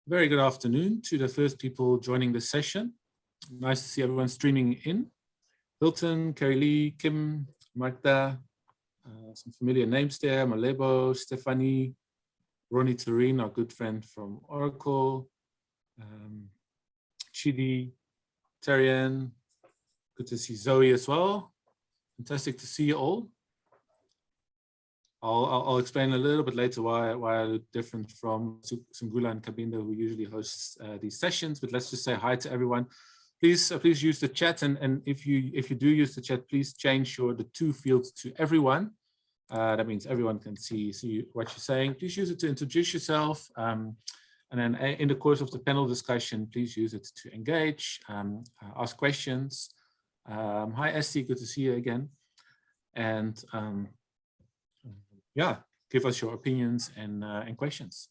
Very good afternoon to the first people joining this session. Nice to see everyone streaming in. Hilton, Carrie Lee, Kim, Magda, some familiar names there, Malebo, Stephanie, Ronnie Tureen, our good friend from Oracle, Chidi, Terrian, good to see Zoe as well. Fantastic to see you all. I'll explain a little bit later why I look different from Sungula and Kabinda, who usually hosts these sessions, but let's just say hi to everyone. Please use the chat, and if you do use the chat, please change the two fields to everyone. That means everyone can see what you're saying. Please use it to introduce yourself, and then in the course of the panel discussion, please use it to engage, ask questions. Hi Esty, good to see you again, and yeah, give us your opinions and questions.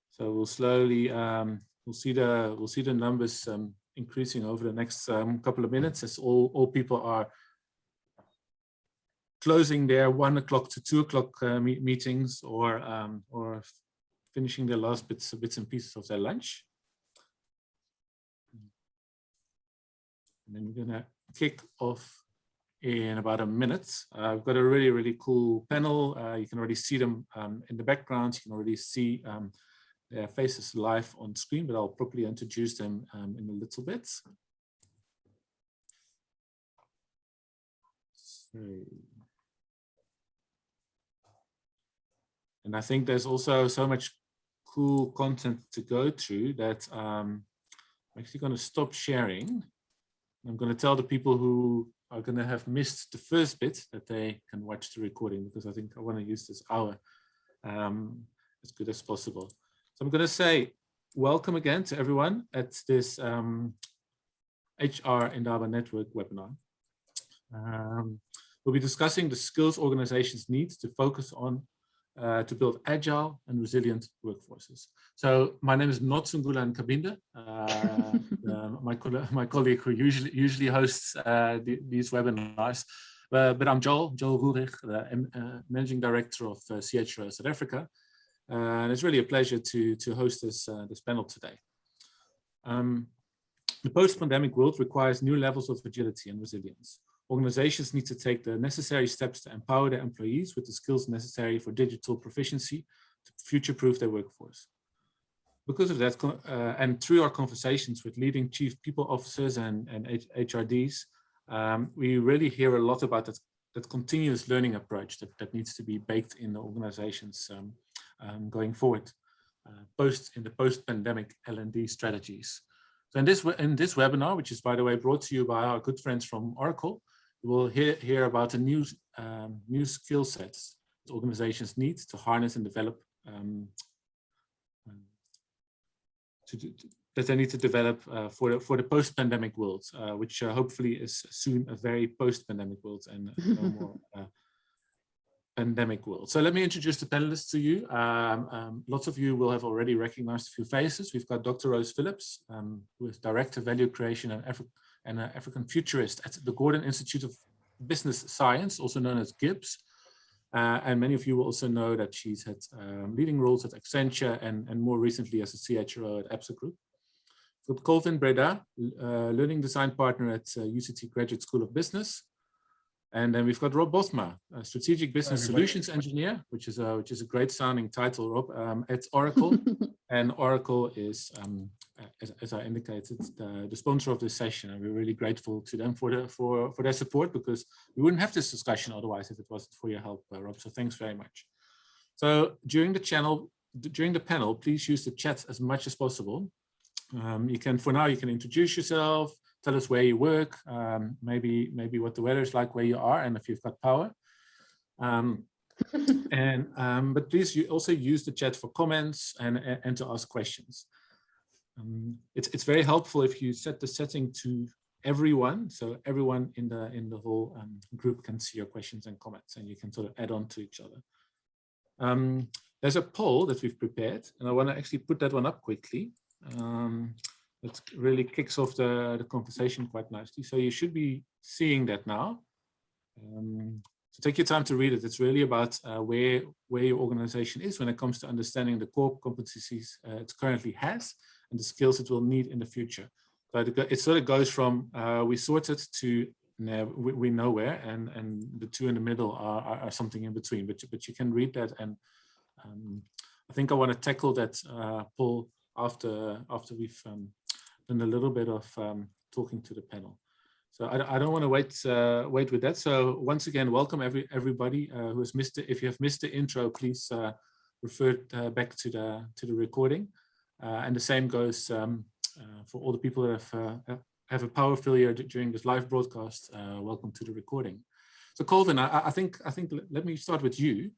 So we'll slowly we'll see the numbers increasing over the next couple of minutes as all people are closing their 1 o'clock to 2 o'clock meetings or finishing their last bits and pieces of their lunch. And then we're gonna kick off in about a minute. We've got a really cool panel. You can already see them in the background. You can already see their faces live on screen, but I'll properly introduce them in a little bit. So, and I think there's also so much cool content to go through that I'm actually going to stop sharing. I'm going to tell the people who are going to have missed the first bit that they can watch the recording, because I think I want to use this hour as good as possible. So I'm going to say welcome again to everyone at this HR Indaba Network webinar. We'll be discussing the skills organizations need to focus on to build agile and resilient workforces. So my name is not Sungula and Kabinda, my colleague who usually hosts these webinars, but I'm Joel Roerich, the Managing Director of CHRO South Africa, and it's really a pleasure to host this panel today. The post-pandemic world requires new levels of agility and resilience. Organizations need to take the necessary steps to empower their employees with the skills necessary for digital proficiency to future-proof their workforce. Because of that, and through our conversations with leading chief people officers and HRDs, we really hear a lot about that continuous learning approach that needs to be baked in the organizations going forward, in the post-pandemic L&D strategies. So in this webinar, which is, by the way, brought to you by our good friends from Oracle, we will hear about the new skill sets that organizations need to harness and develop, that they need to develop for the post-pandemic world, which hopefully is soon a very post-pandemic world and no more pandemic world. So let me introduce the panelists to you. Lots of you will have already recognized a few faces. We've got Dr. Roze Phillips, who is Director of Value Creation and African Futurist at the Gordon Institute of Business Science, also known as Gibbs. And many of you will also know that she's had leading roles at Accenture and more recently as a CHRO at ABSA Group. We've got Colvin Breda, Learning Design Partner at UCT Graduate School of Business. And then we've got Rob Bothma, a Strategic Business Solutions Engineer, which is a great sounding title, Rob, at Oracle. And Oracle is, as I indicated, the sponsor of this session, and we're really grateful to them for their support, because we wouldn't have this discussion otherwise if it wasn't for your help, Rob. So thanks very much. So during the panel, please use the chat as much as possible. For now, you can introduce yourself. Tell us where you work, maybe what the weather is like where you are, and if you've got power. But please also use the chat for comments and to ask questions. It's very helpful if you set the setting to everyone, so everyone in the whole group can see your questions and comments, and you can sort of add on to each other. There's a poll that we've prepared, and I want to actually put that one up quickly. It really kicks off the conversation quite nicely. So you should be seeing that now. So take your time to read it. It's really about where your organization is when it comes to understanding the core competencies it currently has and the skills it will need in the future. So it sort of goes from we sorted to we know where, and the two in the middle are something in between. But you can read that, and I think I want to tackle that, Paul, after we've done a little bit of talking to the panel. So I don't want to wait with that. So once again, welcome everybody who has missed it. If you have missed the intro, please refer back to the recording. And the same goes for all the people that have a power failure during this live broadcast. Welcome to the recording. So Colvin, I think let me start with you.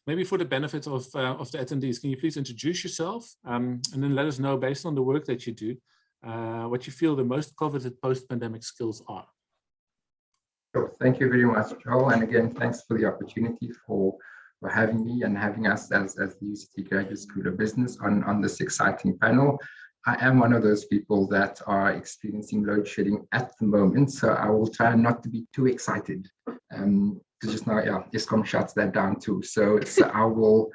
Maybe for the benefit of the attendees, can you please introduce yourself and then let us know, based on the work that you do, what you feel the most coveted post-pandemic skills are. Sure. Thank you very much, Joel. And again, thanks for the opportunity for having me and having us as the UCT Graduate School of Business on this exciting panel. I am one of those people that are experiencing load shedding at the moment, so I will try not to be too excited. Because just now, yeah, Eskom shuts that down too. So I will,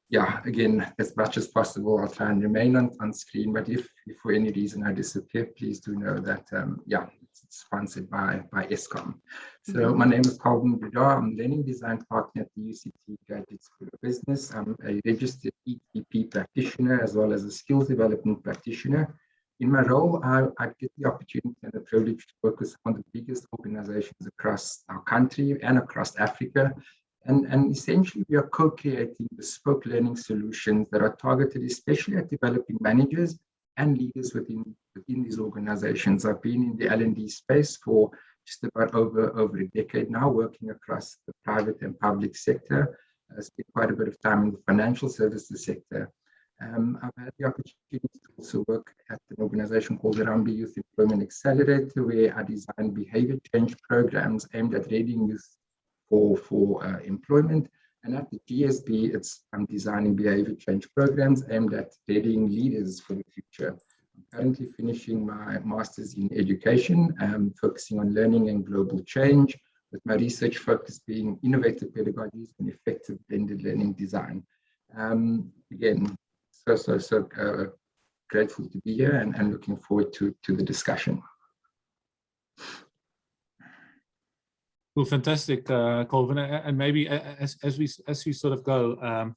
yeah, again, as much as possible, I'll try and remain on screen. But if for any reason I disappear, please do know that, yeah, it's sponsored by Eskom. So my name is Colvin Breda. I'm learning design partner at the UCT Graduate School of Business. I'm a registered ETP practitioner as well as a skills development practitioner. In my role, I get the opportunity and the privilege to work with some of the biggest organizations across our country and across Africa. And essentially, we are co-creating bespoke learning solutions that are targeted especially at developing managers and leaders within these organizations. I've been in the L&D space for just about over a decade now, working across the private and public sector. I spent quite a bit of time in the financial services sector. I've had the opportunity to also work at an organization called the Rambi Youth Employment Accelerator, where I design behavior change programs aimed at readying youth for employment. And at the GSB, I'm designing behavior change programs aimed at readying leaders for the future. I'm currently finishing my master's in education, focusing on learning and global change, with my research focus being innovative pedagogies and effective blended learning design. Again, so grateful to be here and looking forward to the discussion. Well, fantastic, Colvin. And maybe as we sort of go,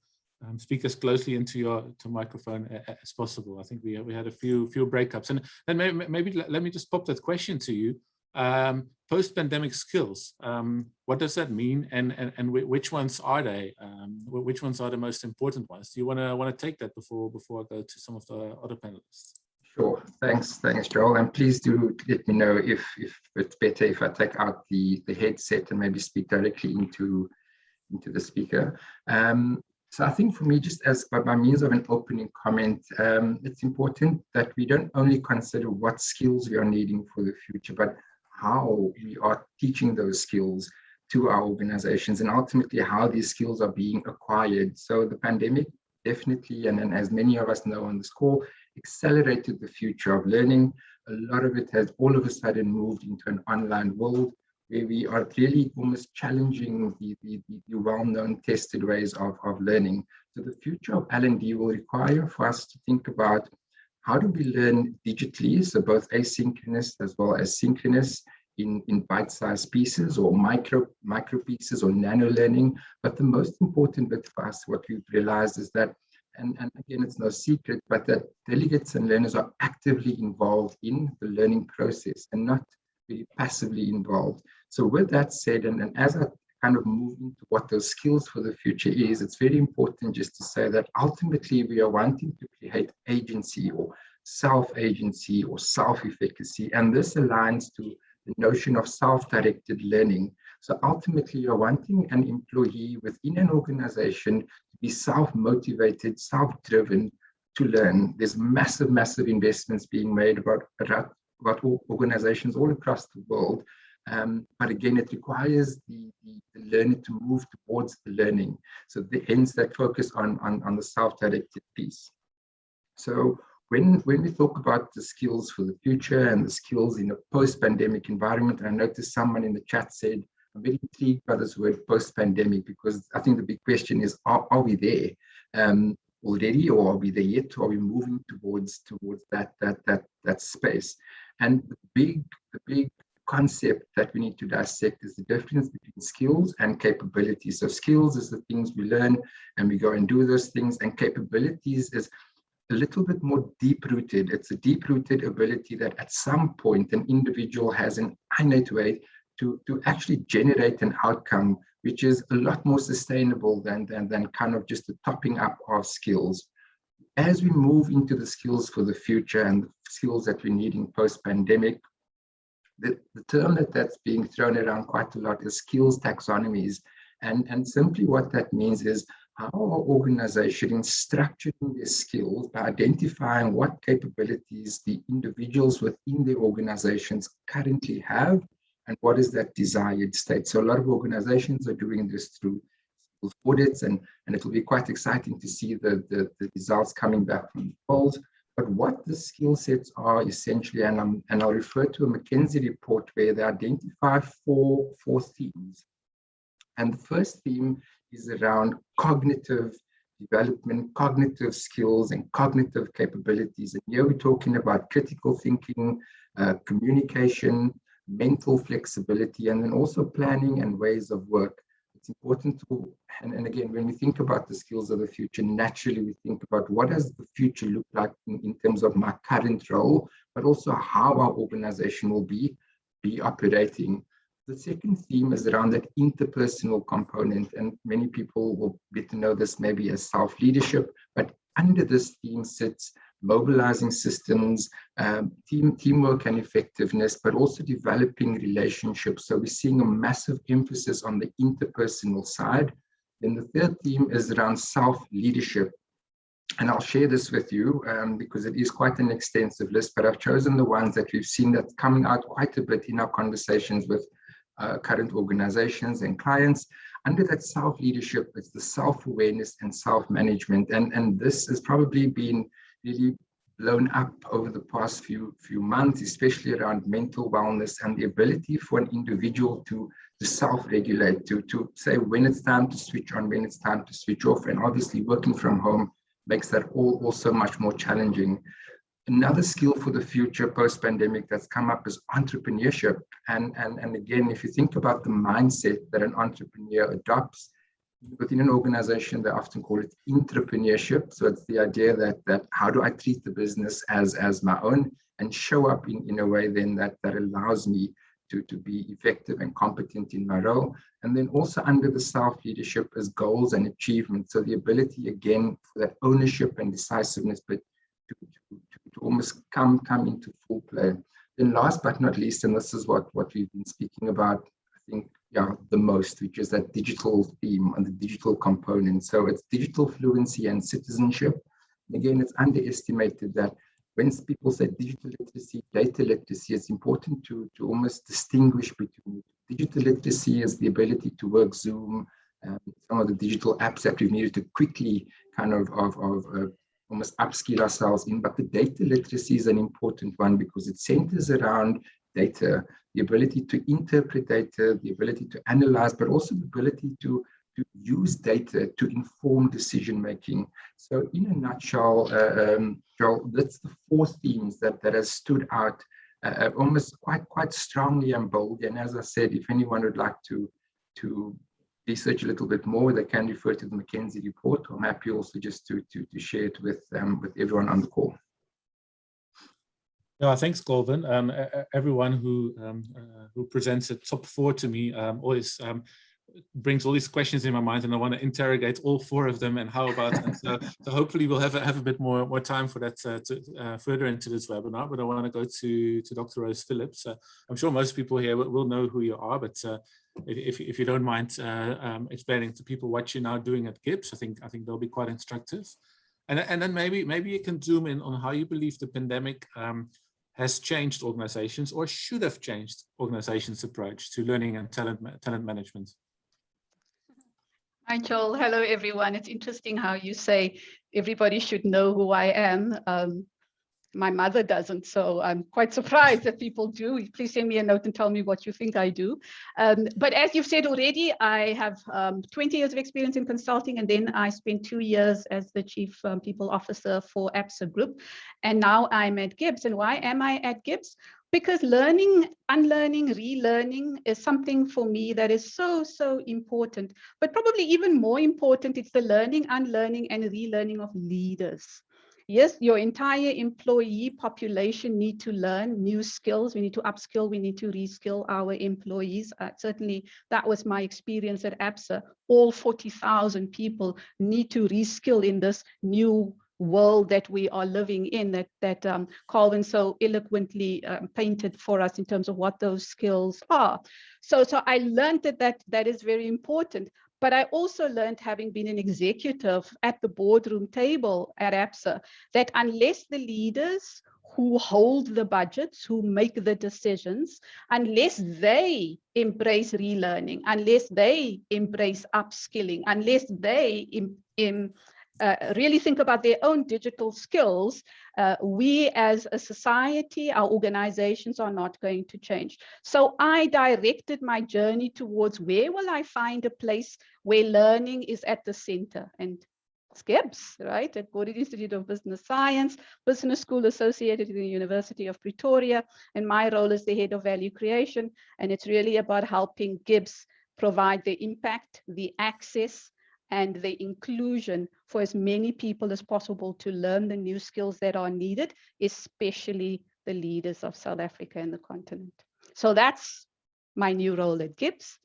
speak as closely into your microphone as possible. I think we had a few breakups, and maybe let me just pop that question to you. Post-pandemic skills. What does that mean, and which ones are they? Which ones are the most important ones? Do you want to take that before I go to some of the other panelists? Sure. Thanks, Joel. And please do let me know if it's better if I take out the headset and maybe speak directly into the speaker. So I think for me, just as by means of an opening comment, it's important that we don't only consider what skills we are needing for the future, but how we are teaching those skills to our organizations and ultimately how these skills are being acquired. So the pandemic definitely, and as many of us know on this call, accelerated the future of learning. A lot of it has all of a sudden moved into an online world where we are really almost challenging the well-known tested ways of learning. So the future of L&D will require for us to think about how do we learn digitally, so both asynchronous as well as synchronous in bite-sized pieces or micro pieces or nano learning. But the most important bit for us, what we've realized is that, and again, it's no secret, but that delegates and learners are actively involved in the learning process and not really passively involved. So with that said, and as I kind of move into what those skills for the future is, it's very important just to say that ultimately we are wanting to create agency or self-agency or self-efficacy. And this aligns to the notion of self-directed learning. So ultimately you're wanting an employee within an organization to be self-motivated, self-driven to learn. There's massive investments being made about organizations all across the world. But again, it requires the learner to move towards the learning. So hence that focus on the self-directed piece. So when we talk about the skills for the future and the skills in a post-pandemic environment, and I noticed someone in the chat said, I'm very intrigued by this word post-pandemic, because I think the big question is, are we there already, or are we there yet? Or are we moving towards that space? And the big concept that we need to dissect is the difference between skills and capabilities. So skills is the things we learn and we go and do those things, and capabilities is a little bit more deep-rooted. It's a deep-rooted ability that at some point an individual has an innate way to actually generate an outcome which is a lot more sustainable than kind of just the topping up of skills. As we move into the skills for the future and the skills that we need in post-pandemic, the term that's being thrown around quite a lot is skills taxonomies. And simply what that means is how our organization is structuring their skills by identifying what capabilities the individuals within their organizations currently have, and what is that desired state. So a lot of organizations are doing this through audits, and it will be quite exciting to see the results coming back from the polls. But what the skill sets are essentially, and I'll refer to a McKinsey report where they identify four themes. And the first theme is around cognitive development, cognitive skills, and cognitive capabilities. And here we're talking about critical thinking, communication, mental flexibility, and then also planning and ways of work. It's important to, and again, when we think about the skills of the future, naturally we think about what does the future look like in terms of my current role, but also how our organization will be operating. The second theme is around that interpersonal component, and many people will get to know this maybe as self-leadership, but under this theme sits mobilizing systems, teamwork and effectiveness, but also developing relationships. So we're seeing a massive emphasis on the interpersonal side. Then the third theme is around self-leadership. And I'll share this with you because it is quite an extensive list, but I've chosen the ones that we've seen that's coming out quite a bit in our conversations with current organizations and clients. Under that self-leadership, it's the self-awareness and self-management. And this has probably been really blown up over the past few months, especially around mental wellness and the ability for an individual to self-regulate, to say when it's time to switch on, when it's time to switch off. And obviously working from home makes that also much more challenging. Another skill for the future post-pandemic that's come up is entrepreneurship. And again, if you think about the mindset that an entrepreneur adopts, within an organization, they often call it entrepreneurship. So it's the idea that how do I treat the business as my own and show up in a way then that allows me to be effective and competent in my role. And then also under the self-leadership is goals and achievement. So the ability, again, for that ownership and decisiveness, but to almost come into full play. Then last but not least, and this is what we've been speaking about, I think, the most, which is that digital theme and the digital component. So it's digital fluency and citizenship. And again, it's underestimated that when people say digital literacy, data literacy, it's important to almost distinguish between digital literacy as the ability to work Zoom, some of the digital apps that we've needed to quickly kind of almost upskill ourselves in. But the data literacy is an important one because it centers around data, the ability to interpret data, the ability to analyze, but also the ability to use data to inform decision making. So in a nutshell, Joel, that's the four themes that has stood out almost quite strongly and bold. And as I said, if anyone would like to research a little bit more, they can refer to the McKinsey report. I'm happy also just to share it with everyone on the call. Yeah, thanks, Colvin. Everyone who presents a top four to me always brings all these questions in my mind, and I want to interrogate all four of them. And how about and so hopefully we'll have a bit more time for that further into this webinar. But I want to go to Dr. Roze Phillips. I'm sure most people here will know who you are, but if you don't mind explaining to people what you're now doing at Gibbs, I think they'll be quite instructive. And then maybe you can zoom in on how you believe the pandemic has changed organizations, or should have changed organizations' approach to learning and talent management. Hi, Joel. Hello, everyone. It's interesting how you say everybody should know who I am. My mother doesn't, so I'm quite surprised that people do. Please send me a note and tell me what you think I do. But as you've said already, I have 20 years of experience in consulting, and then I spent 2 years as the Chief People Officer for ABSA Group. And now I'm at Gibbs. And why am I at Gibbs? Because learning, unlearning, relearning is something for me that is so, so important. But probably even more important, it's the learning, unlearning, and relearning of leaders. Yes, your entire employee population need to learn new skills. We need to upskill, we need to reskill our employees. Certainly, that was my experience at ABSA. All 40,000 people need to reskill in this new world that we are living in, that Colvin so eloquently painted for us in terms of what those skills are. So I learned that is very important. But I also learned, having been an executive at the boardroom table at ABSA, that unless the leaders who hold the budgets, who make the decisions, unless they embrace relearning, unless they embrace upskilling, unless they really think about their own digital skills, we as a society, our organizations are not going to change. So I directed my journey towards where will I find a place where learning is at the center. And it's Gibbs, right, at Gordon Institute of Business Science, business school associated with the University of Pretoria. And my role is the head of value creation. And it's really about helping Gibbs provide the impact, the access, and the inclusion for as many people as possible to learn the new skills that are needed, especially the leaders of South Africa and the continent. So that's my new role at Gibbs.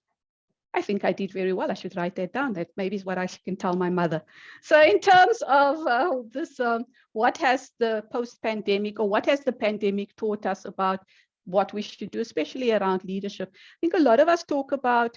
I think I did very well. I should write that down. That maybe is what I can tell my mother. So in terms of this, what has the post-pandemic, or what has the pandemic taught us about what we should do, especially around leadership? I think a lot of us talk about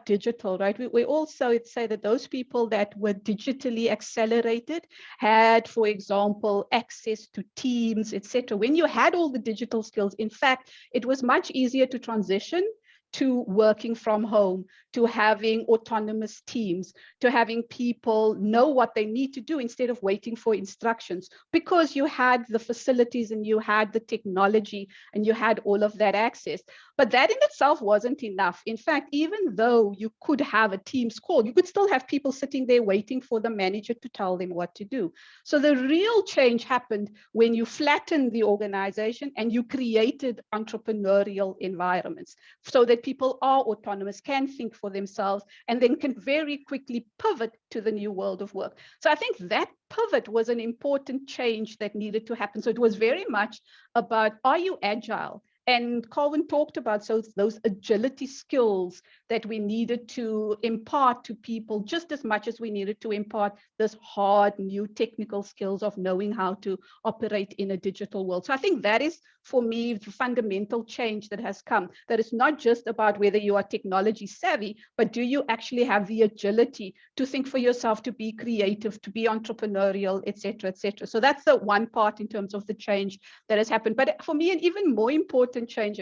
digital, right? We also say that those people that were digitally accelerated had, for example, access to Teams, etc. When you had all the digital skills, in fact, it was much easier to transition to working from home, to having autonomous teams, to having people know what they need to do instead of waiting for instructions, because you had the facilities and you had the technology and you had all of that access. But that in itself wasn't enough. In fact, even though you could have a Teams call, you could still have people sitting there waiting for the manager to tell them what to do. So the real change happened when you flattened the organization and you created entrepreneurial environments so that people are autonomous, can think for themselves, and then can very quickly pivot to the new world of work. So I think that pivot was an important change that needed to happen. So it was very much about, are you agile? And Colvin talked about those agility skills that we needed to impart to people just as much as we needed to impart this hard new technical skills of knowing how to operate in a digital world. So I think that is, for me, the fundamental change that has come. That it's not just about whether you are technology savvy, but do you actually have the agility to think for yourself, to be creative, to be entrepreneurial, etc., etc. So that's the one part in terms of the change that has happened. But for me, an even more important change,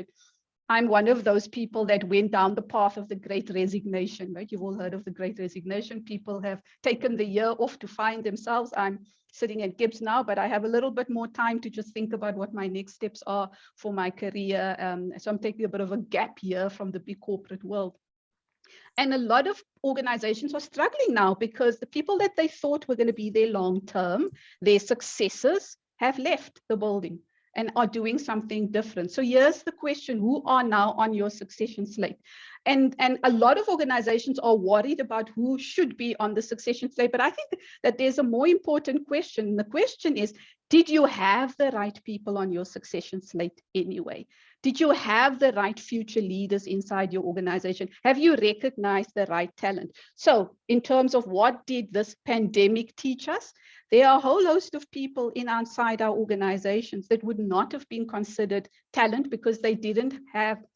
I'm one of those people that went down the path of the Great Resignation, right? You've all heard of the Great Resignation. People have taken the year off to find themselves. I'm sitting at Gibbs now, but I have a little bit more time to just think about what my next steps are for my career. So I'm taking a bit of a gap year from the big corporate world. And a lot of organizations are struggling now because the people that they thought were going to be there long term, their successors, have left the building and are doing something different. So here's the question: who are now on your succession slate? And a lot of organizations are worried about who should be on the succession slate. But I think that there's a more important question. The question is, did you have the right people on your succession slate anyway? Did you have the right future leaders inside your organization? Have you recognized the right talent? So in terms of what did this pandemic teach us, there are a whole host of people inside our organizations that would not have been considered talent because they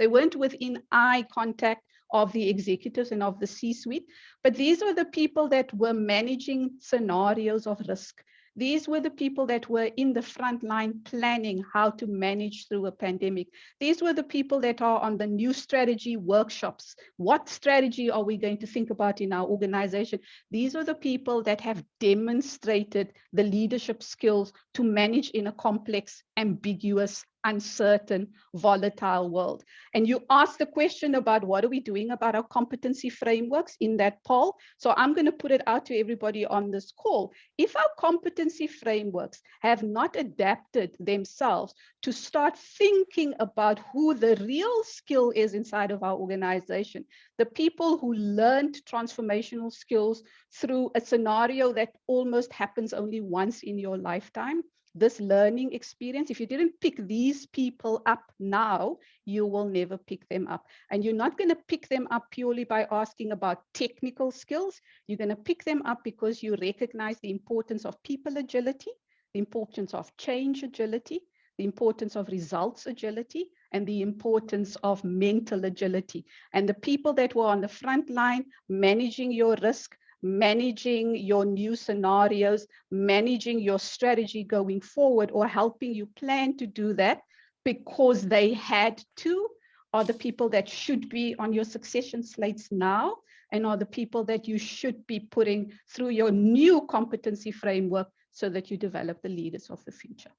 weren't within eye contact of the executives and of the C-suite. But these are the people that were managing scenarios of risk. These were the people that were in the front line planning how to manage through a pandemic. These were the people that are on the new strategy workshops. What strategy are we going to think about in our organization? These are the people that have demonstrated the leadership skills to manage in a complex, ambiguous, uncertain, volatile world. And you asked the question about what are we doing about our competency frameworks in that poll. So I'm going to put it out to everybody on this call. If our competency frameworks have not adapted themselves to start thinking about who the real skill is inside of our organization, the people who learned transformational skills through a scenario that almost happens only once in your lifetime, this learning experience, if you didn't pick these people up now, you will never pick them up. And you're not going to pick them up purely by asking about technical skills. You're going to pick them up because you recognize the importance of people agility, the importance of change agility, the importance of results agility, and the importance of mental agility. And the people that were on the front line managing your risk, managing your new scenarios, managing your strategy going forward, or helping you plan to do that because they had to, are the people that should be on your succession slates now, and are the people that you should be putting through your new competency framework so that you develop the leaders of the future.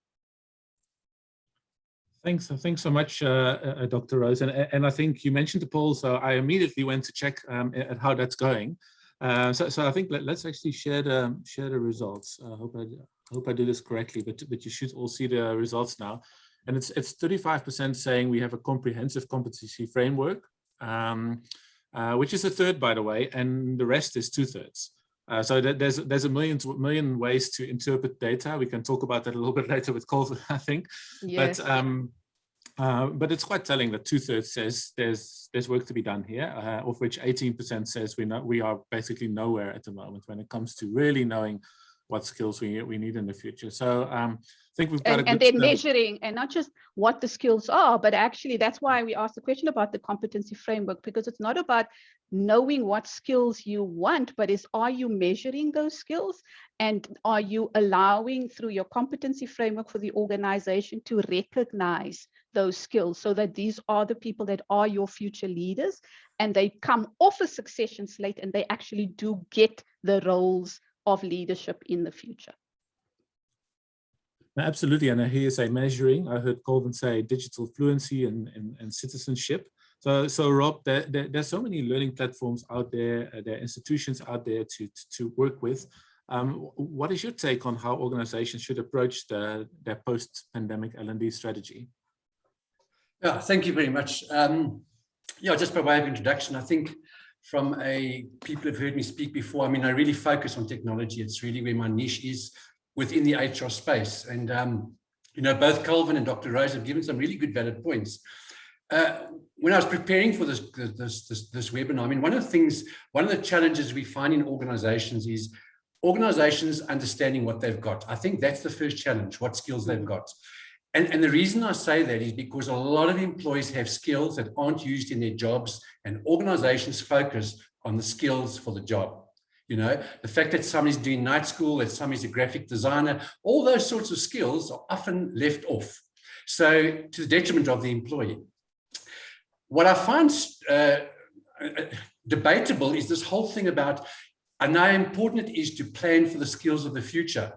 Thanks so much, Dr. Roze. And I think you mentioned the poll, so I immediately went to check at how that's going. So I think let's actually share the results. I hope I do this correctly, but you should all see the results now. And it's 35% saying we have a comprehensive competency framework, which is a third, by the way, and the rest is 2/3. So there's a million ways to interpret data. We can talk about that a little bit later with Colvin, I think. Yes. But it's quite telling that 2/3 says there's work to be done here, of which 18% says we are basically nowhere at the moment when it comes to really knowing what skills we need in the future. So I think we've got and then measuring, and not just what the skills are, but actually that's why we asked the question about the competency framework, because it's not about knowing what skills you want, but are you measuring those skills, and are you allowing through your competency framework for the organization to recognize those skills so that these are the people that are your future leaders, and they come off a succession slate and they actually do get the roles of leadership in the future. Absolutely, and I hear you say measuring. I heard Colvin say digital fluency and citizenship. So Rob, there's so many learning platforms out there, there are institutions out there to work with. What is your take on how organizations should approach their post-pandemic L&D strategy? Yeah, thank you very much. Yeah, just by way of introduction, I think from people who've heard me speak before, I mean, I really focus on technology. It's really where my niche is within the HR space. And, you know, both Colvin and Dr. Roze have given some really good valid points. When I was preparing for this webinar, I mean, one of the challenges we find in organizations is organizations understanding what they've got. I think that's the first challenge, what skills they've got. And the reason I say that is because a lot of employees have skills that aren't used in their jobs, and organizations focus on the skills for the job. You know, the fact that somebody's doing night school, that somebody's a graphic designer, all those sorts of skills are often left off. So to the detriment of the employee. What I find debatable is this whole thing about, and how important it is to plan for the skills of the future.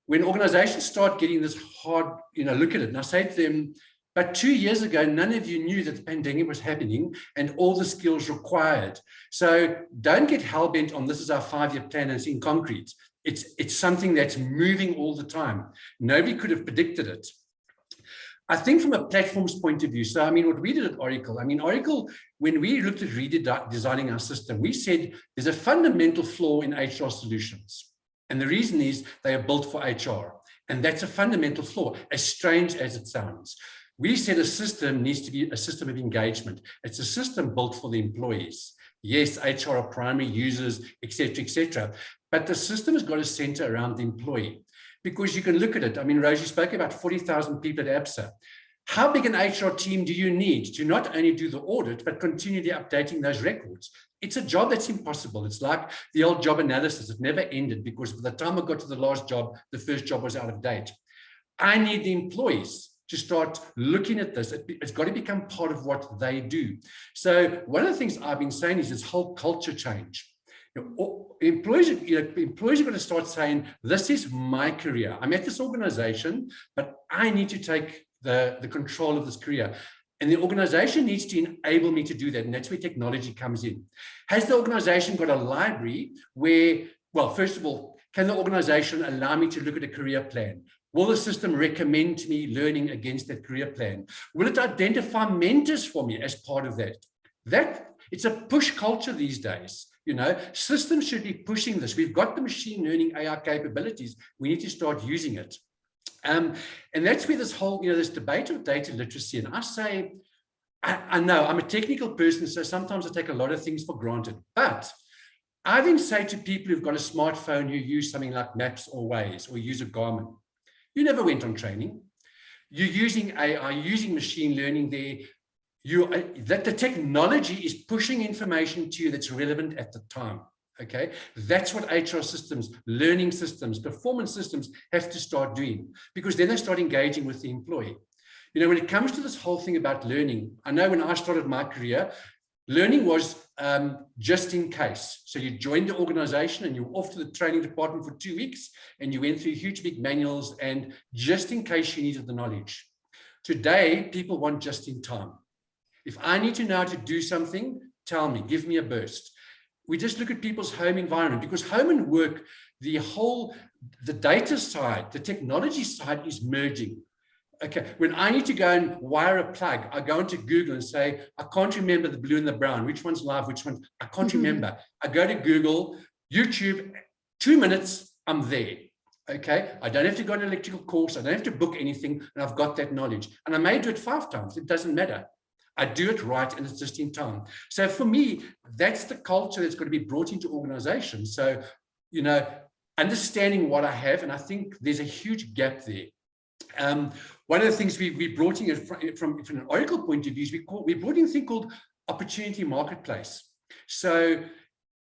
When organizations start getting this hard, you know, look at it, and I say to them, but 2 years ago, none of you knew that the pandemic was happening and all the skills required. So don't get hell-bent on this is our 5-year plan and it's in concrete. It's something that's moving all the time. Nobody could have predicted it. I think from a platform's point of view, so I mean, what we did at Oracle, I mean, Oracle, when we looked at redesigning our system, we said there's a fundamental flaw in HR solutions. And the reason is they are built for HR. And that's a fundamental flaw, as strange as it sounds. We said a system needs to be a system of engagement. It's a system built for the employees. Yes, HR are primary users, et cetera, but the system has got to center around the employee. Because you can look at it. I mean, Roze, you spoke about 40,000 people at ABSA. How big an HR team do you need to not only do the audit, but continually updating those records? It's a job that's impossible. It's like the old job analysis. It never ended because by the time I got to the last job, the first job was out of date. I need the employees to start looking at this. It's got to become part of what they do. So one of the things I've been saying is this whole culture change. Employees are going to start saying, this is my career. I'm at this organization, but I need to take the control of this career. And the organization needs to enable me to do that. And that's where technology comes in. Has the organization got a library where, well, first of all, can the organization allow me to look at a career plan? Will the system recommend to me learning against that career plan? Will it identify mentors for me as part of that? It's a push culture these days. You know, systems should be pushing this. We've got the machine learning AI capabilities. We need to start using it. And that's where this whole, this debate of data literacy, and I say, I know I'm a technical person, so sometimes I take a lot of things for granted, but I then say to people who've got a smartphone who use something like Maps or Waze or use a Garmin, you never went on training. You're using AI, you're using machine learning there. That the technology is pushing information to you that's relevant at the time. Okay, that's what HR systems, learning systems, performance systems have to start doing, because then they start engaging with the employee. You know, when it comes to this whole thing about learning, I know when I started my career, learning was just in case. So you joined the organization and you were off to the training department for 2 weeks and you went through huge big manuals and just in case you needed the knowledge. Today, people want just in time. If I need to know how to do something, tell me, give me a burst. We just look at people's home environment, because home and work, the data side, the technology side is merging. Okay, when I need to go and wire a plug, I go into Google and say, I can't remember the blue and the brown, which one's live, which one, I can't remember. I go to Google, YouTube, 2 minutes, I'm there. Okay, I don't have to go on an electrical course, I don't have to book anything, and I've got that knowledge. And I may do it 5 times, it doesn't matter. I do it right and it's just in time. So for me, that's the culture that's going to be brought into organizations. So, understanding what I have, and I think there's a huge gap there. One of the things we brought in from an Oracle point of view is we brought in a thing called opportunity marketplace. So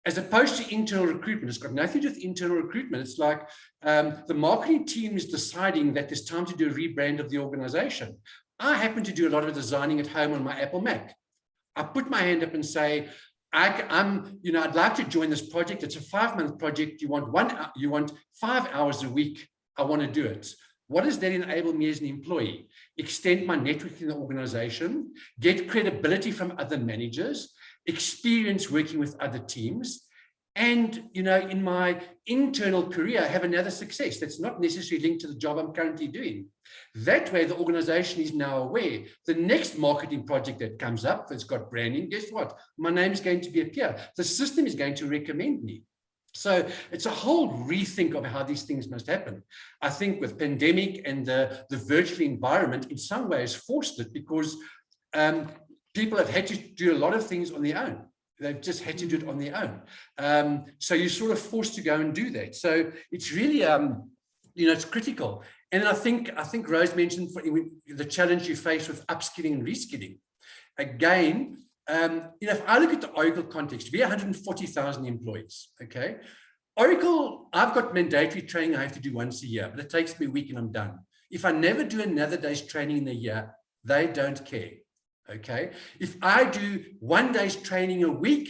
as opposed to internal recruitment, it's got nothing to do with internal recruitment. It's like the marketing team is deciding that there's time to do a rebrand of the organization. I happen to do a lot of designing at home on my Apple Mac. I put my hand up and say, I'd like to join this project. It's a 5-month project. You want 5 hours a week. I want to do it. What does that enable me as an employee? Extend my network in the organization, get credibility from other managers, experience working with other teams, and, in my internal career, have another success that's not necessarily linked to the job I'm currently doing. That way, the organization is now aware. The next marketing project that comes up that's got branding, guess what? My name is going to appear. The system is going to recommend me. So it's a whole rethink of how these things must happen. I think with pandemic and the virtual environment, in some ways, forced it, because people have had to do a lot of things on their own. They've just had to do it on their own. So you're sort of forced to go and do that. So it's really, it's critical. And I think Roze mentioned the challenge you face with upskilling and reskilling. Again, if I look at the Oracle context, we're 140,000 employees, okay? Oracle, I've got mandatory training I have to do once a year, but it takes me a week and I'm done. If I never do another day's training in a year, they don't care. Okay, if I do 1 day's training a week,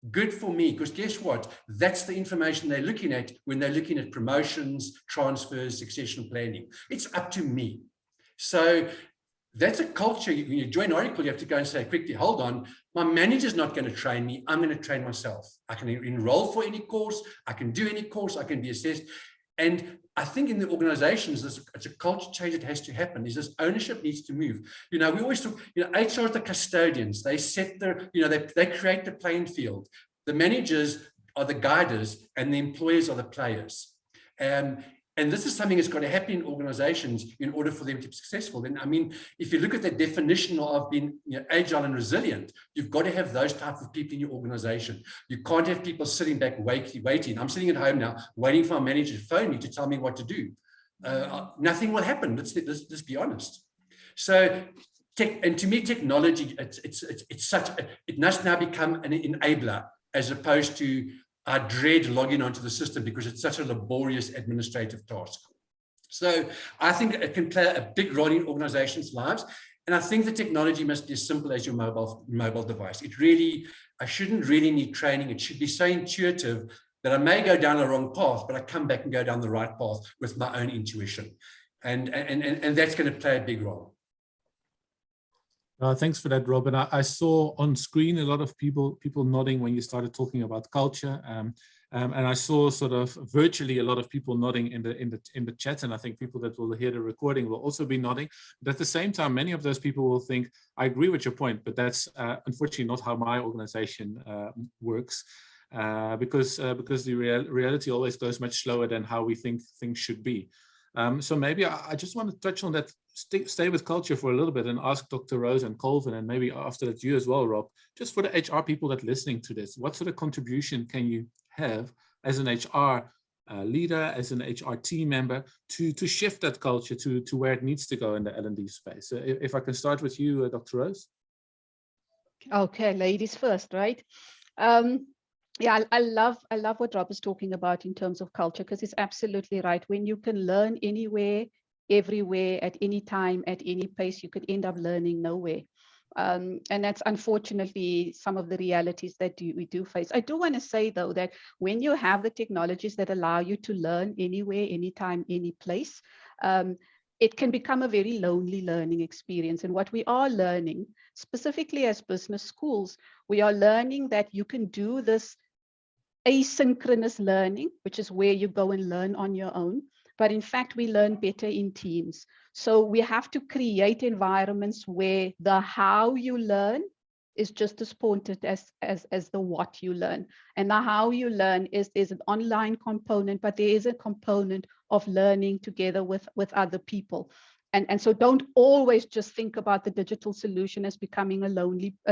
good for me, because guess what? That's the information they're looking at when they're looking at promotions, transfers, succession planning. It's up to me. So that's a culture. When you join Oracle, you have to go and say quickly, hold on, my manager's not going to train me. I'm going to train myself. I can enroll for any course. I can do any course. I can be assessed. And I think in the organizations, it's a culture change that has to happen. Is this ownership needs to move. We always talk, HR are the custodians. They set their, they create the playing field. The managers are the guiders and the employees are the players. And this is something that's got to happen in organizations in order for them to be successful. And I mean, if you look at the definition of being agile and resilient, you've got to have those types of people in your organization. You can't have people sitting back waiting. I'm sitting at home now, waiting for my manager to phone me to tell me what to do. Nothing will happen. Let's be honest. So and to me, technology, it must now become an enabler, as opposed to I dread logging onto the system because it's such a laborious administrative task. So I think it can play a big role in organizations' lives. And I think the technology must be as simple as your mobile device. I shouldn't really need training. It should be so intuitive that I may go down the wrong path, but I come back and go down the right path with my own intuition. And that's going to play a big role. Thanks for that, Rob. And I saw on screen a lot of people nodding when you started talking about culture. And I saw sort of virtually a lot of people nodding in the chat, and I think people that will hear the recording will also be nodding. But at the same time, many of those people will think, I agree with your point, but that's unfortunately not how my organization works, because the reality always goes much slower than how we think things should be. So maybe I just want to touch on that, stay with culture for a little bit and ask Dr. Roze and Colvin, and maybe after that you as well, Rob, just for the HR people that are listening to this, what sort of contribution can you have as an HR leader, as an HR team member, to shift that culture to where it needs to go in the L&D space? So if I can start with you, Dr. Roze. Okay, ladies first, right? Yeah, I love what Rob is talking about in terms of culture, because it's absolutely right. When you can learn anywhere, everywhere, at any time, at any pace, you could end up learning nowhere. And that's unfortunately some of the realities that we do face. I do want to say, though, that when you have the technologies that allow you to learn anywhere, anytime, any place, it can become a very lonely learning experience. And what we are learning, specifically as business schools, we are learning that you can do this asynchronous learning, which is where you go and learn on your own. But in fact, we learn better in teams. So we have to create environments where the how you learn is just as important as the what you learn. And the how you learn is an online component, but there is a component of learning together with other people. And so don't always just think about the digital solution as becoming a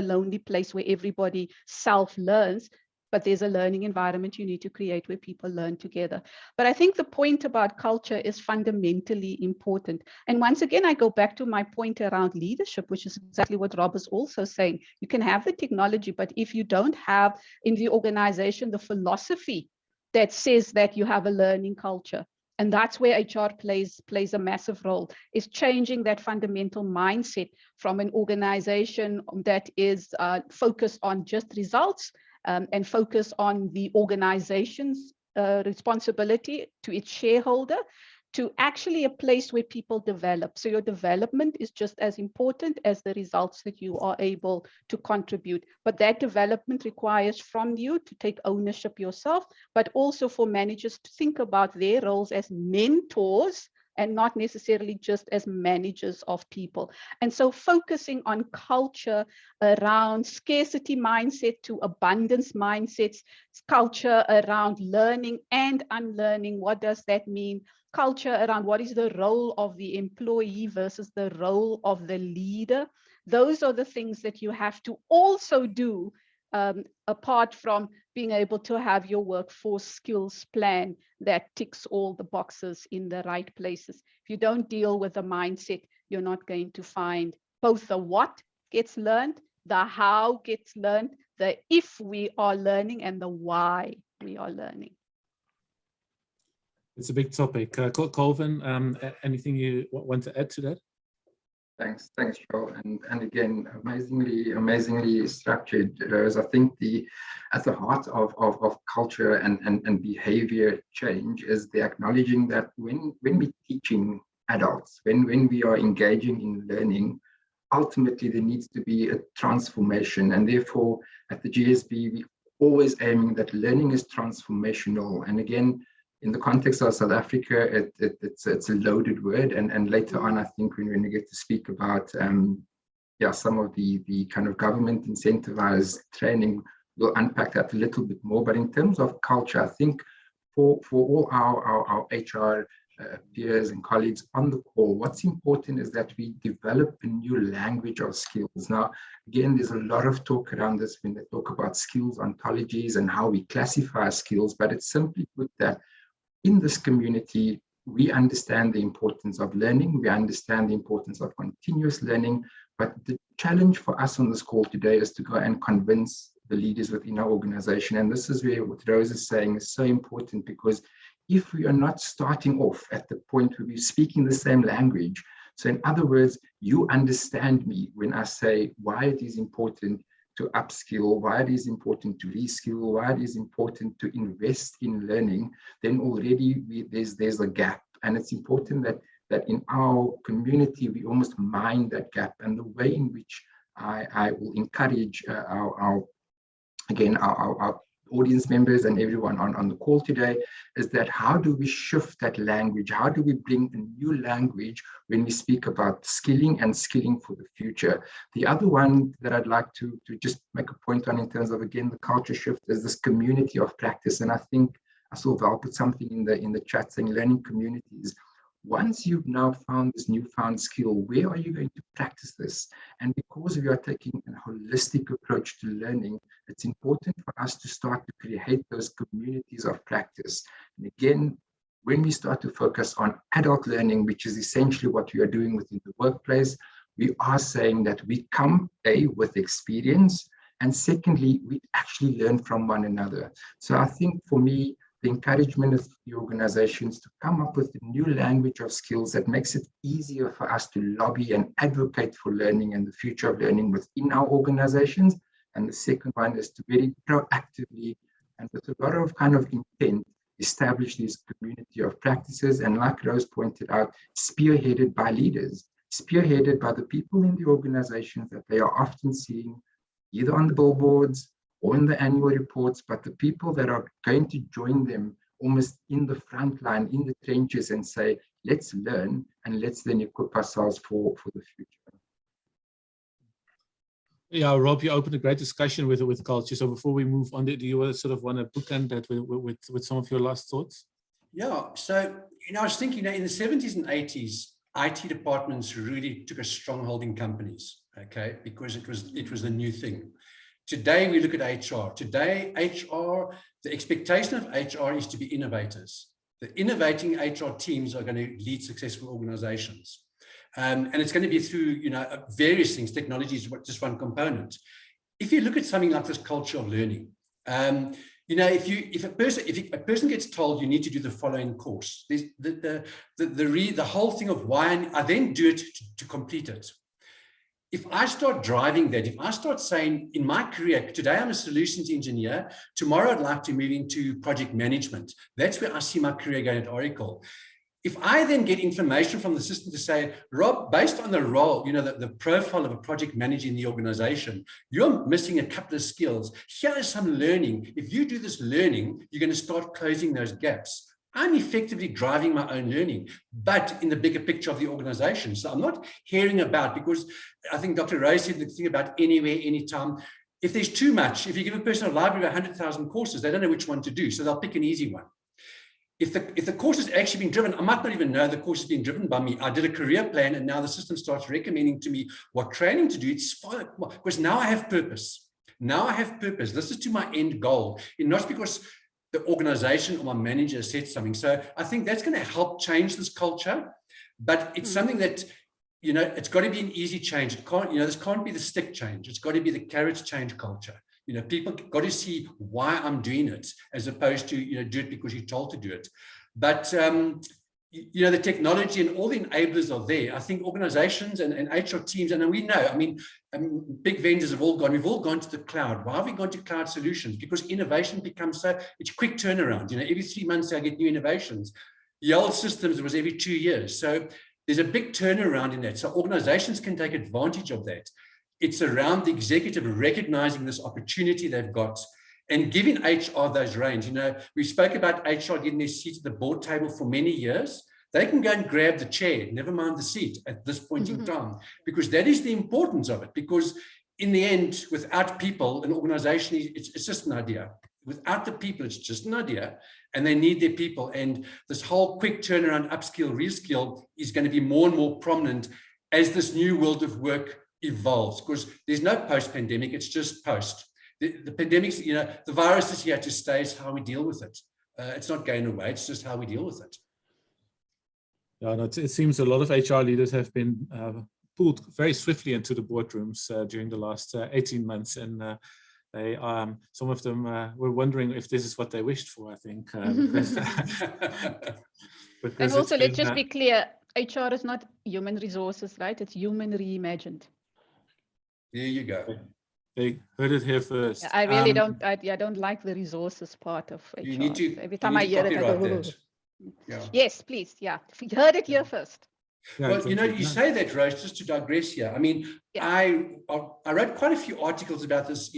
lonely place where everybody self-learns. But there's a learning environment you need to create where people learn together. But I think the point about culture is fundamentally important. And once again, I go back to my point around leadership, which is exactly what Rob is also saying. You can have the technology, but if you don't have in the organization the philosophy that says that you have a learning culture, and that's where HR plays a massive role, is changing that fundamental mindset from an organization that is focused on just results and focus on the organization's responsibility to its shareholder, to actually a place where people develop. So your development is just as important as the results that you are able to contribute. But that development requires from you to take ownership yourself, but also for managers to think about their roles as mentors and not necessarily just as managers of people. And so focusing on culture around scarcity mindset to abundance mindsets, culture around learning and unlearning, what does that mean? Culture around what is the role of the employee versus the role of the leader. Those are the things that you have to also do apart from being able to have your workforce skills plan that ticks all the boxes in the right places. If you don't deal with the mindset, you're not going to find both the what gets learned, the how gets learned, the if we are learning, and the why we are learning. It's a big topic. Colvin, anything you want to add to that? Thanks, Joel. And again, amazingly structured, Roze. I think at the heart of culture and behavior change is the acknowledging that when we're teaching adults, when we are engaging in learning, ultimately there needs to be a transformation. And therefore, at the GSB, we're always aiming that learning is transformational. And again, in the context of South Africa, it's a loaded word, and later on, I think when we get to speak about some of the kind of government incentivized training, we'll unpack that a little bit more. But in terms of culture, I think for all our HR peers and colleagues on the call, what's important is that we develop a new language of skills. Now, again, there's a lot of talk around this when they talk about skills ontologies and how we classify skills, but it's simply put that in this community, we understand the importance of learning, we understand the importance of continuous learning, but the challenge for us on this call today is to go and convince the leaders within our organization. And this is where what Roze is saying is so important, because if we are not starting off at the point where we're speaking the same language, so in other words, you understand me when I say why it is important to upskill, why it is important to reskill, why it is important to invest in learning, then already there's a gap. And it's important that in our community, we almost mine that gap. And the way in which I will encourage our audience members and everyone on the call today is that how do we shift that language? How do we bring a new language when we speak about skilling and skilling for the future? The other one that I'd like to just make a point on in terms of, again, the culture shift is this community of practice. And I think I saw Val put something in the chat saying learning communities. Once you've now found this newfound skill, where are you going to practice this? And because we are taking a holistic approach to learning, it's important for us to start to create those communities of practice. And again, when we start to focus on adult learning, which is essentially what we are doing within the workplace, we are saying that we come, A, with experience, and secondly, we actually learn from one another. So I think for me, the encouragement of the organizations to come up with a new language of skills that makes it easier for us to lobby and advocate for learning and the future of learning within our organizations. And the second one is to very proactively and with a lot of kind of intent establish this community of practices. And like Roze pointed out, spearheaded by leaders, spearheaded by the people in the organizations that they are often seeing either on the billboards or in the annual reports, but the people that are going to join them almost in the front line, in the trenches, and say, let's learn and let's then equip ourselves for the future. Yeah, Rob, you opened a great discussion with culture. So before we move on, do you sort of want to bookend that with some of your last thoughts? Yeah, so, I was thinking, in the 70s and 80s, IT departments really took a stronghold in companies, okay, because it was the new thing. Today, we look at HR. Today, HR, the expectation of HR is to be innovators. The innovating HR teams are going to lead successful organizations. And it's going to be through, various things. Technology is just one component. If you look at something like this culture of learning, if a person gets told you need to do the following course, there's the whole thing of why I then do it to complete it. If I start driving that, if I start saying in my career, today I'm a solutions engineer, tomorrow I'd like to move into project management. That's where I see my career going at Oracle. If I then get information from the system to say, Rob, based on the role, the profile of a project manager in the organization, you're missing a couple of skills. Here is some learning. If you do this learning, you're going to start closing those gaps. I'm effectively driving my own learning, but in the bigger picture of the organization. So I'm not hearing about, because I think Dr. Roze said the thing about anywhere, anytime. If there's too much, if you give a person a library of 100,000 courses, they don't know which one to do, so they'll pick an easy one. If the course has actually been driven, I might not even know the course has been driven by me. I did a career plan, and now the system starts recommending to me what training to do. It's fine, because now I have purpose. Now I have purpose. This is to my end goal, and not because the organization or my manager said something. So I think that's going to help change this culture, but it's something that, it's got to be an easy change. It can't, this can't be the stick change. It's got to be the carrot change culture. People got to see why I'm doing it, as opposed to, do it because you're told to do it. But, the technology and all the enablers are there. I think organizations and HR teams, and we know, big vendors have all gone, we've all gone to the cloud. Why have we gone to cloud solutions? Because innovation becomes it's quick turnaround. Every 3 months I get new innovations. The old systems, it was every 2 years. So there's a big turnaround in that. So organizations can take advantage of that. It's around the executive recognizing this opportunity they've got and giving HR those reins. We spoke about HR getting their seat at the board table for many years. They can go and grab the chair, never mind the seat at this point in time, because that is the importance of it. Because in the end, without people, an organization, it's just an idea. Without the people, it's just an idea, and they need their people. And this whole quick turnaround, upskill, reskill is going to be more and more prominent as this new world of work evolves, because there's no post-pandemic, it's just post. The pandemics, the virus is here to stay. It's how we deal with it. It's not going away. It's just how we deal with it. Yeah, no, it seems a lot of HR leaders have been pulled very swiftly into the boardrooms during the last 18 months, and they some of them were wondering if this is what they wished for, I think. And also, let's just be clear, HR is not human resources, right? It's human reimagined. There you go. They heard it here first. I really don't like the resources part of HR. You need to, every time I hear it, I go, that. Yeah. Yes, please. Yeah. You heard it here first. Yeah, well, you know, you say that, Roze, just to digress here. I mean, Yeah. I wrote quite a few articles about this,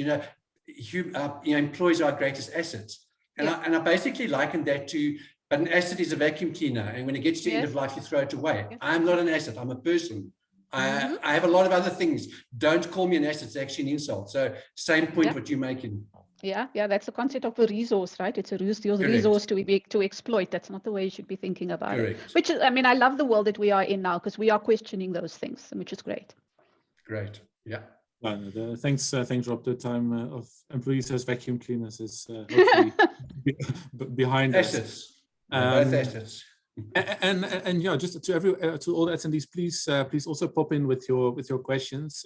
employees are our greatest assets. And, Yeah. I basically likened that to, but an asset is a vacuum cleaner. And when it gets to end of life, you throw it away. Yes. I'm not an asset. I'm a person. I have a lot of other things. Don't call me an asset. It's actually an insult. So same point what you're making. Yeah, that's the concept of a resource, right? It's a resource to exploit. That's not the way you should be thinking about it. Which is, I mean, I love the world that we are in now because we are questioning those things, which is great. Great. Yeah. Thanks, Rob. The time of employees as vacuum cleaners is hopefully behind assets. us. Both assets. And yeah, just to all the attendees, please also pop in with your questions.